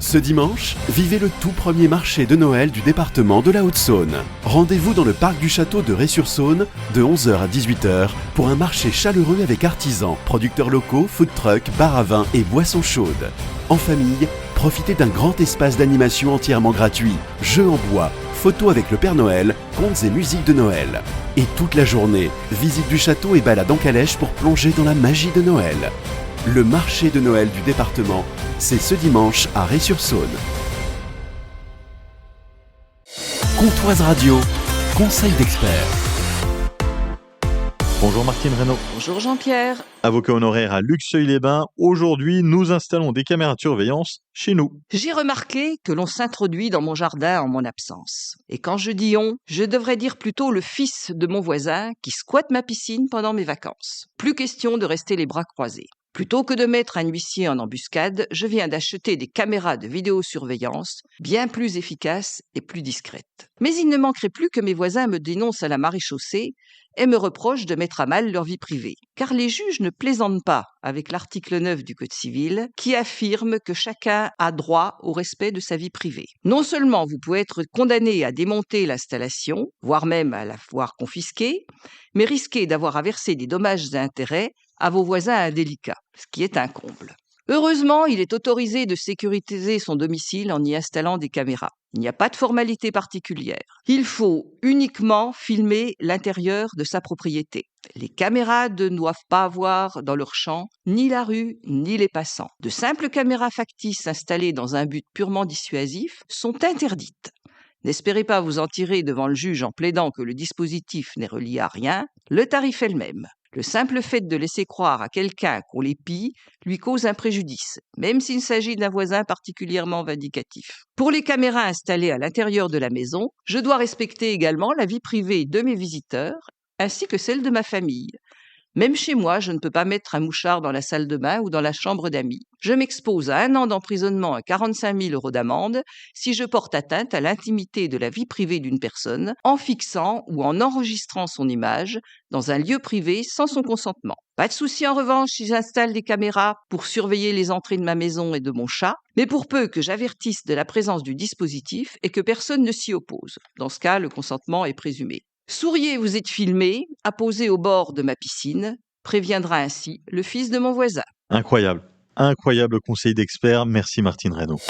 Ce dimanche, vivez le tout premier marché de Noël du département de la Haute-Saône. Rendez-vous dans le parc du château de Ré-sur-Saône de 11h à 18h pour un marché chaleureux avec artisans, producteurs locaux, food trucks, bar à vin et boissons chaudes. En famille, profitez d'un grand espace d'animation entièrement gratuit, jeux en bois, photos avec le Père Noël, contes et musique de Noël. Et toute la journée, visite du château et balade en calèche pour plonger dans la magie de Noël. Le marché de Noël du département, c'est ce dimanche à Ré-sur-Saône. Comptoise Radio, conseil d'experts. Bonjour Martine Reynaud. Bonjour Jean-Pierre. Avocat honoraire à Luxeuil-les-Bains. Aujourd'hui, nous installons des caméras de surveillance chez nous. J'ai remarqué que l'on s'introduit dans mon jardin en mon absence. Et quand je dis on, je devrais dire plutôt le fils de mon voisin qui squatte ma piscine pendant mes vacances. Plus question de rester les bras croisés. Plutôt que de mettre un huissier en embuscade, je viens d'acheter des caméras de vidéosurveillance bien plus efficaces et plus discrètes. Mais il ne manquerait plus que mes voisins me dénoncent à la maréchaussée et me reprochent de mettre à mal leur vie privée. Car les juges ne plaisantent pas avec l'article 9 du Code civil qui affirme que chacun a droit au respect de sa vie privée. Non seulement vous pouvez être condamné à démonter l'installation, voire même à la voir confisquée, mais risquer d'avoir à verser des dommages et intérêts à vos voisins indélicats, ce qui est un comble. Heureusement, il est autorisé de sécuriser son domicile en y installant des caméras. Il n'y a pas de formalité particulière. Il faut uniquement filmer l'intérieur de sa propriété. Les caméras ne doivent pas voir dans leur champ ni la rue ni les passants. De simples caméras factices installées dans un but purement dissuasif sont interdites. N'espérez pas vous en tirer devant le juge en plaidant que le dispositif n'est relié à rien. Le tarif est le même. Le simple fait de laisser croire à quelqu'un qu'on les pille lui cause un préjudice, même s'il s'agit d'un voisin particulièrement vindicatif. Pour les caméras installées à l'intérieur de la maison, je dois respecter également la vie privée de mes visiteurs, ainsi que celle de ma famille. Même chez moi, je ne peux pas mettre un mouchard dans la salle de bain ou dans la chambre d'amis. Je m'expose à 1 an d'emprisonnement et 45 000 € d'amende si je porte atteinte à l'intimité de la vie privée d'une personne en fixant ou en enregistrant son image dans un lieu privé sans son consentement. Pas de souci en revanche si j'installe des caméras pour surveiller les entrées de ma maison et de mon chat, mais pour peu que j'avertisse de la présence du dispositif et que personne ne s'y oppose. Dans ce cas, le consentement est présumé. Souriez, vous êtes filmé, apposé au bord de ma piscine, préviendra ainsi le fils de mon voisin. Incroyable conseil d'expert. Merci Martine Reynaud.